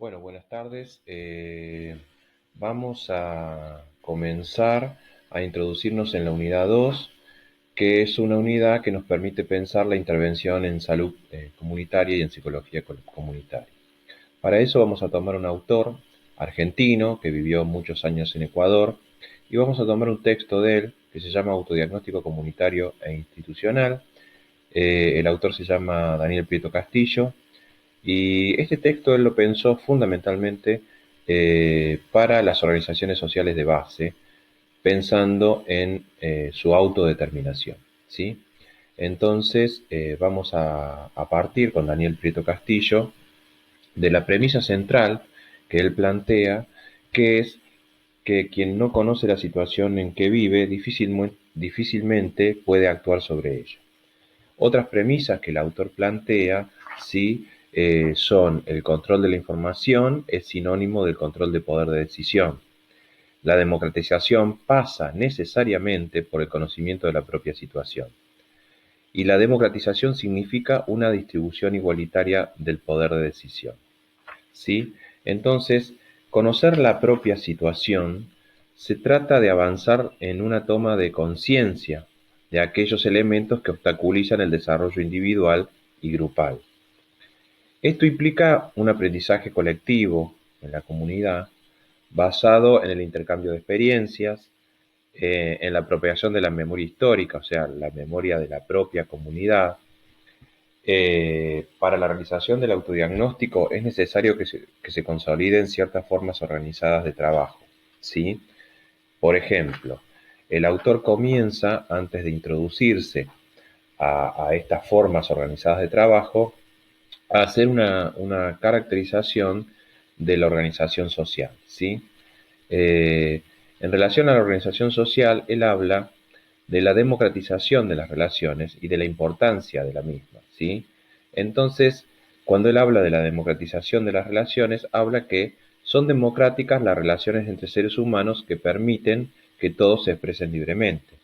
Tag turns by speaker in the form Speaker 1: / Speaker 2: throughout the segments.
Speaker 1: Bueno, buenas tardes. Vamos a comenzar a introducirnos en la unidad 2, que es una unidad que nos permite pensar la intervención en salud comunitaria y en psicología comunitaria. Para eso vamos a tomar un autor argentino que vivió muchos años en Ecuador y vamos a tomar un texto de él que se llama Autodiagnóstico Comunitario e Institucional. El autor se llama Daniel Prieto Castillo. Y este texto él lo pensó fundamentalmente para las organizaciones sociales de base, pensando en su autodeterminación, ¿sí? Entonces vamos a partir con Daniel Prieto Castillo de la premisa central que él plantea, que es que quien no conoce la situación en que vive difícilmente puede actuar sobre ella. Otras premisas que el autor plantea, sí, son el control de la información es sinónimo del control de poder de decisión. La democratización pasa necesariamente por el conocimiento de la propia situación. Y la democratización significa una distribución igualitaria del poder de decisión. ¿Sí? Entonces, conocer la propia situación se trata de avanzar en una toma de conciencia de aquellos elementos que obstaculizan el desarrollo individual y grupal. Esto implica un aprendizaje colectivo en la comunidad basado en el intercambio de experiencias, en la apropiación de la memoria histórica, o sea, la memoria de la propia comunidad. Para la realización del autodiagnóstico es necesario que se consoliden ciertas formas organizadas de trabajo, ¿sí? Por ejemplo, el autor comienza, antes de introducirse a estas formas organizadas de trabajo, a hacer una caracterización de la organización social, ¿sí? Eh, en relación a la organización social, él habla de la democratización de las relaciones y de la importancia de la misma, ¿sí? Entonces, cuando él habla de la democratización de las relaciones, habla que son democráticas las relaciones entre seres humanos que permiten que todos se expresen libremente.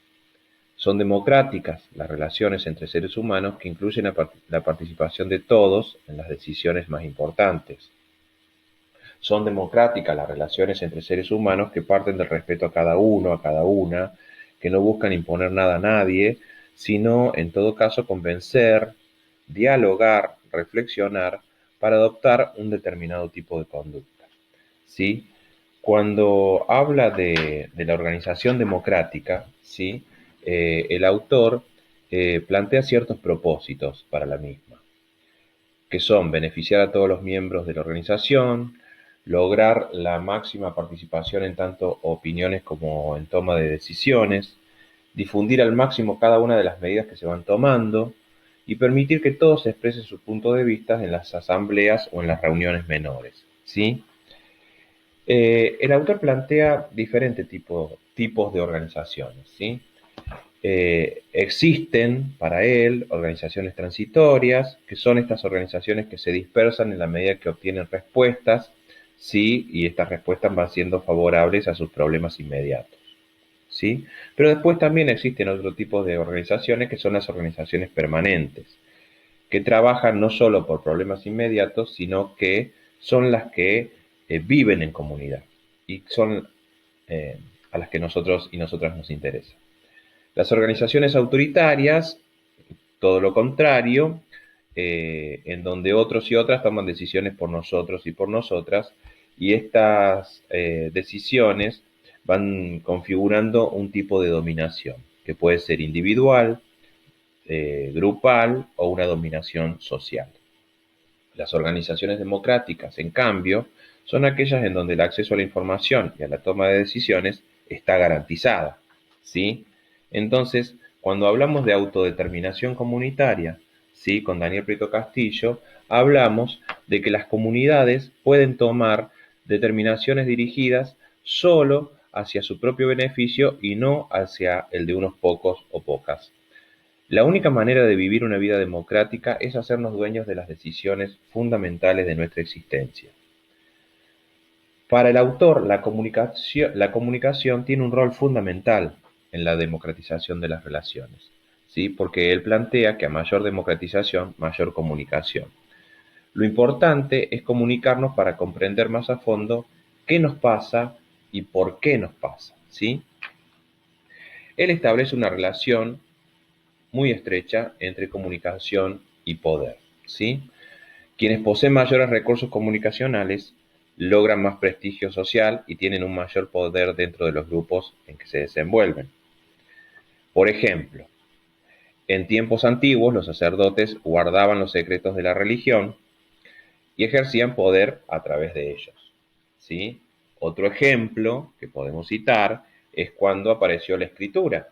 Speaker 1: Son democráticas las relaciones entre seres humanos que incluyen la participación de todos en las decisiones más importantes. Son democráticas las relaciones entre seres humanos que parten del respeto a cada uno, a cada una, que no buscan imponer nada a nadie, sino en todo caso convencer, dialogar, reflexionar para adoptar un determinado tipo de conducta. ¿Sí? Cuando habla de la organización democrática, ¿sí? El autor plantea ciertos propósitos para la misma, que son beneficiar a todos los miembros de la organización, lograr la máxima participación en tanto opiniones como en toma de decisiones, difundir al máximo cada una de las medidas que se van tomando y permitir que todos expresen su punto de vista en las asambleas o en las reuniones menores, ¿sí? El autor plantea diferentes tipos de organizaciones, ¿sí? Existen para él organizaciones transitorias, que son estas organizaciones que se dispersan en la medida que obtienen respuestas, ¿sí? Y estas respuestas van siendo favorables a sus problemas inmediatos, ¿sí? Pero después también existen otro tipo de organizaciones que son las organizaciones permanentes, que trabajan no solo por problemas inmediatos, sino que son las que viven en comunidad y son eh, a las que nosotros y nosotras nos interesa. Las organizaciones autoritarias, todo lo contrario, en donde otros y otras toman decisiones por nosotros y por nosotras, y estas decisiones van configurando un tipo de dominación, que puede ser individual, grupal o una dominación social. Las organizaciones democráticas, en cambio, son aquellas en donde el acceso a la información y a la toma de decisiones está garantizada, ¿sí? Entonces, cuando hablamos de autodeterminación comunitaria, ¿sí? Con Daniel Prieto Castillo, hablamos de que las comunidades pueden tomar determinaciones dirigidas solo hacia su propio beneficio y no hacia el de unos pocos o pocas. La única manera de vivir una vida democrática es hacernos dueños de las decisiones fundamentales de nuestra existencia. Para el autor, la comunicación tiene un rol fundamental en la democratización de las relaciones, ¿sí? Porque él plantea que a mayor democratización, mayor comunicación. Lo importante es comunicarnos para comprender más a fondo qué nos pasa y por qué nos pasa, ¿sí? Él establece una relación muy estrecha entre comunicación y poder, ¿sí? Quienes poseen mayores recursos comunicacionales logran más prestigio social y tienen un mayor poder dentro de los grupos en que se desenvuelven. Por ejemplo, en tiempos antiguos los sacerdotes guardaban los secretos de la religión y ejercían poder a través de ellos, ¿sí? Otro ejemplo que podemos citar es cuando apareció la escritura.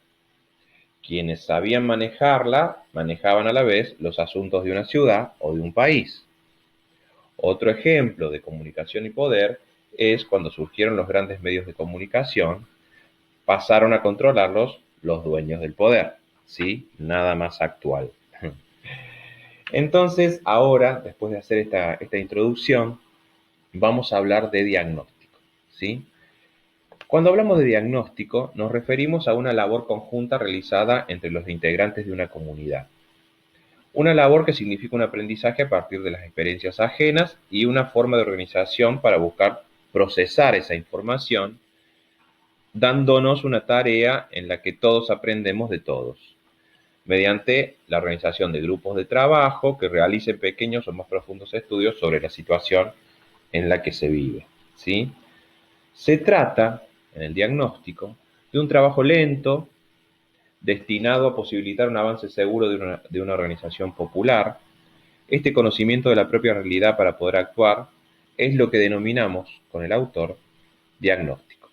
Speaker 1: Quienes sabían manejarla manejaban a la vez los asuntos de una ciudad o de un país. Otro ejemplo de comunicación y poder es cuando surgieron los grandes medios de comunicación, pasaron a controlarlos los dueños del poder, ¿sí? Nada más actual. Entonces, ahora, después de hacer esta introducción, vamos a hablar de diagnóstico, ¿sí? Cuando hablamos de diagnóstico, nos referimos a una labor conjunta realizada entre los integrantes de una comunidad. Una labor que significa un aprendizaje a partir de las experiencias ajenas y una forma de organización para buscar procesar esa información, dándonos una tarea en la que todos aprendemos de todos, mediante la organización de grupos de trabajo que realicen pequeños o más profundos estudios sobre la situación en la que se vive, ¿sí? Se trata, en el diagnóstico, de un trabajo lento, destinado a posibilitar un avance seguro de una organización popular. Este conocimiento de la propia realidad para poder actuar es lo que denominamos, con el autor, diagnóstico.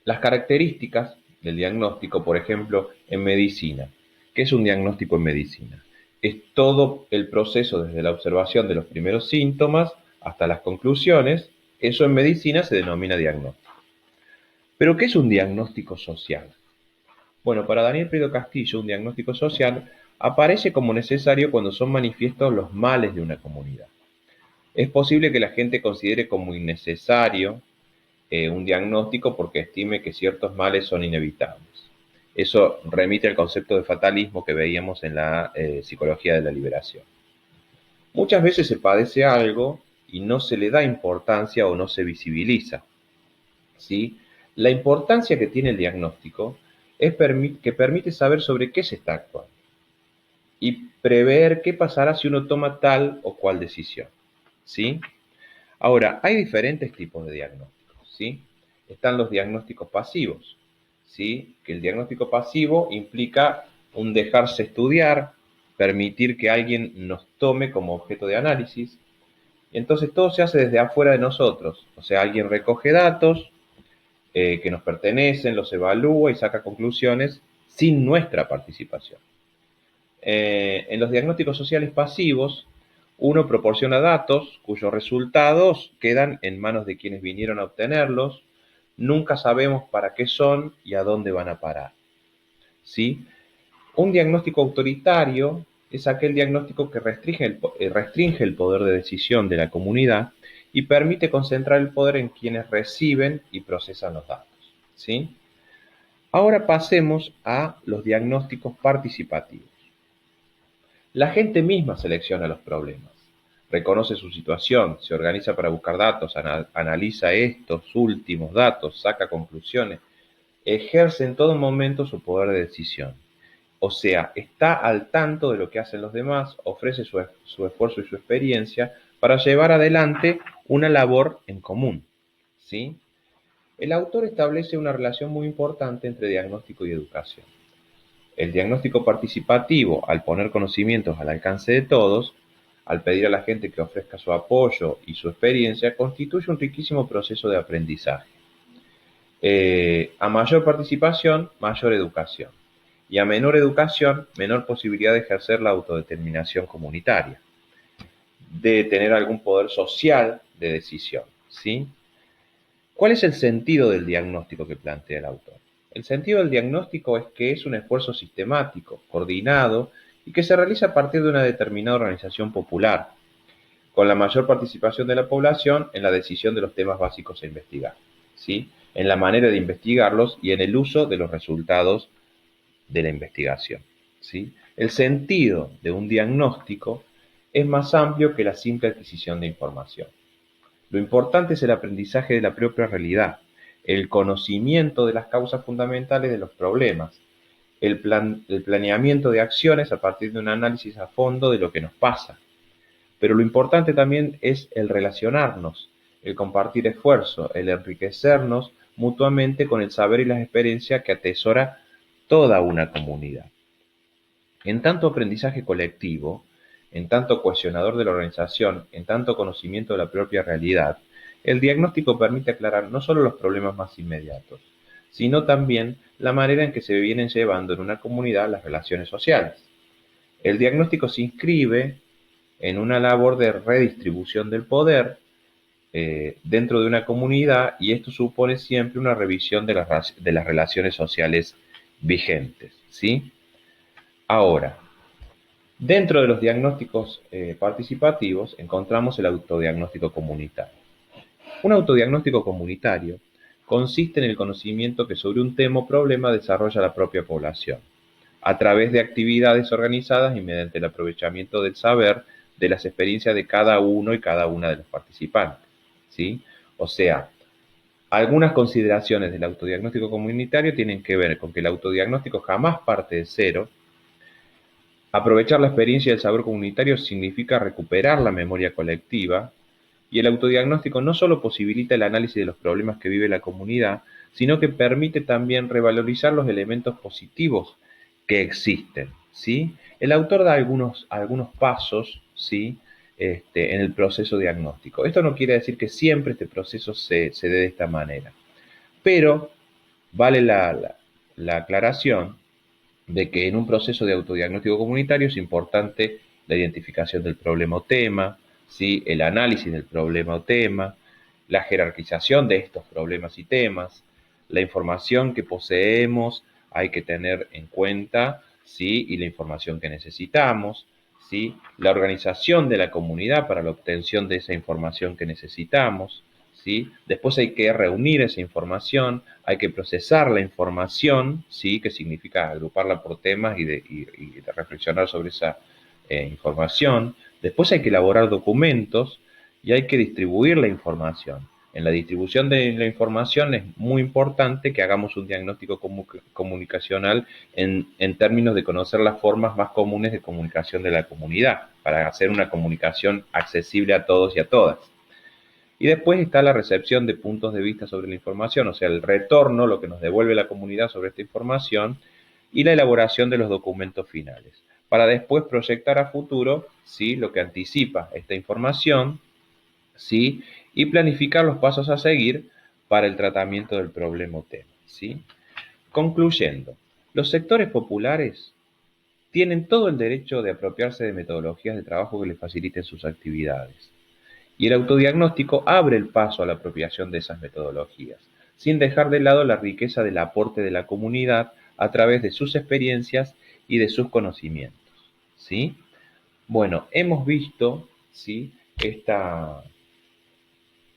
Speaker 1: Las características del diagnóstico, por ejemplo, en medicina. ¿Qué es un diagnóstico en medicina? Es todo el proceso desde la observación de los primeros síntomas hasta las conclusiones. Eso en medicina se denomina diagnóstico. ¿Pero qué es un diagnóstico social? Bueno, para Daniel Prieto Castillo, un diagnóstico social aparece como necesario cuando son manifiestos los males de una comunidad. Es posible que la gente considere como innecesario un diagnóstico porque estime que ciertos males son inevitables. Eso remite al concepto de fatalismo que veíamos en la psicología de la liberación. Muchas veces se padece algo y no se le da importancia o no se visibiliza, ¿sí? La importancia que tiene el diagnóstico es que permite saber sobre qué se está actuando y prever qué pasará si uno toma tal o cual decisión, ¿sí? Ahora, hay diferentes tipos de diagnósticos, ¿sí? Están los diagnósticos pasivos, ¿sí? Que el diagnóstico pasivo implica un dejarse estudiar, permitir que alguien nos tome como objeto de análisis, y entonces todo se hace desde afuera de nosotros, o sea, alguien recoge datos que nos pertenecen, los evalúa y saca conclusiones sin nuestra participación. En los diagnósticos sociales pasivos, uno proporciona datos cuyos resultados quedan en manos de quienes vinieron a obtenerlos. Nunca sabemos para qué son y a dónde van a parar, ¿sí? Un diagnóstico autoritario es aquel diagnóstico que restringe el poder de decisión de la comunidad y permite concentrar el poder en quienes reciben y procesan los datos, ¿sí? Ahora pasemos a los diagnósticos participativos. La gente misma selecciona los problemas, reconoce su situación, se organiza para buscar datos, analiza estos últimos datos, saca conclusiones, ejerce en todo momento su poder de decisión. O sea, está al tanto de lo que hacen los demás, ofrece su esfuerzo y su experiencia para llevar adelante una labor en común, ¿sí? El autor establece una relación muy importante entre diagnóstico y educación. El diagnóstico participativo, al poner conocimientos al alcance de todos, al pedir a la gente que ofrezca su apoyo y su experiencia, constituye un riquísimo proceso de aprendizaje. A mayor participación, mayor educación. Y a menor educación, menor posibilidad de ejercer la autodeterminación comunitaria, de tener algún poder social de decisión, ¿sí? ¿Cuál es el sentido del diagnóstico que plantea el autor? El sentido del diagnóstico es que es un esfuerzo sistemático, coordinado y que se realiza a partir de una determinada organización popular, con la mayor participación de la población en la decisión de los temas básicos a investigar, ¿sí? En la manera de investigarlos y en el uso de los resultados de la investigación, ¿sí? El sentido de un diagnóstico es más amplio que la simple adquisición de información. Lo importante es el aprendizaje de la propia realidad, el conocimiento de las causas fundamentales de los problemas, el planeamiento de acciones a partir de un análisis a fondo de lo que nos pasa. Pero lo importante también es el relacionarnos, el compartir esfuerzo, el enriquecernos mutuamente con el saber y las experiencias que atesora toda una comunidad. En tanto aprendizaje colectivo, en tanto cohesionador de la organización, en tanto conocimiento de la propia realidad, el diagnóstico permite aclarar no solo los problemas más inmediatos, sino también la manera en que se vienen llevando en una comunidad las relaciones sociales. El diagnóstico se inscribe en una labor de redistribución del poder dentro de una comunidad, y esto supone siempre una revisión de las relaciones sociales vigentes, ¿sí? Ahora, dentro de los diagnósticos participativos encontramos el autodiagnóstico comunitario. Un autodiagnóstico comunitario consiste en el conocimiento que sobre un tema o problema desarrolla la propia población, a través de actividades organizadas y mediante el aprovechamiento del saber de las experiencias de cada uno y cada una de los participantes, ¿sí? O sea, algunas consideraciones del autodiagnóstico comunitario tienen que ver con que el autodiagnóstico jamás parte de cero. Aprovechar la experiencia del saber comunitario significa recuperar la memoria colectiva, y el autodiagnóstico no solo posibilita el análisis de los problemas que vive la comunidad, sino que permite también revalorizar los elementos positivos que existen, ¿sí? El autor da algunos pasos, ¿sí? En el proceso diagnóstico. Esto no quiere decir que siempre este proceso se dé de esta manera, pero vale la aclaración de que en un proceso de autodiagnóstico comunitario es importante la identificación del problema o tema, ¿sí? El análisis del problema o tema, la jerarquización de estos problemas y temas, la información que poseemos hay que tener en cuenta, ¿sí? Y la información que necesitamos, ¿sí? La organización de la comunidad para la obtención de esa información que necesitamos, ¿sí? Después hay que reunir esa información, hay que procesar la información, ¿sí? Que significa agruparla por temas y de reflexionar sobre esa información. Después hay que elaborar documentos y hay que distribuir la información. En la distribución de la información es muy importante que hagamos un diagnóstico comunicacional en términos de conocer las formas más comunes de comunicación de la comunidad, para hacer una comunicación accesible a todos y a todas. Y después está la recepción de puntos de vista sobre la información, o sea, el retorno, lo que nos devuelve la comunidad sobre esta información, y la elaboración de los documentos finales, para después proyectar a futuro, ¿sí? Lo que anticipa esta información, ¿sí? Y planificar los pasos a seguir para el tratamiento del problema o tema, ¿sí? Concluyendo, los sectores populares tienen todo el derecho de apropiarse de metodologías de trabajo que les faciliten sus actividades. Y el autodiagnóstico abre el paso a la apropiación de esas metodologías, sin dejar de lado la riqueza del aporte de la comunidad a través de sus experiencias y de sus conocimientos, ¿sí? Bueno, hemos visto, ¿sí?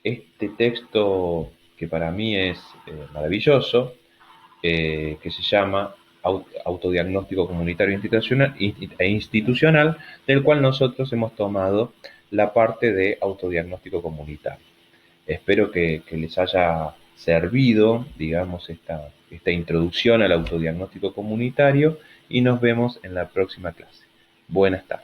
Speaker 1: Este texto que para mí es maravilloso, que se llama Autodiagnóstico Comunitario e Institucional, del cual nosotros hemos tomado la parte de autodiagnóstico comunitario. Espero que les haya servido, digamos, esta introducción al autodiagnóstico comunitario, y nos vemos en la próxima clase. Buenas tardes.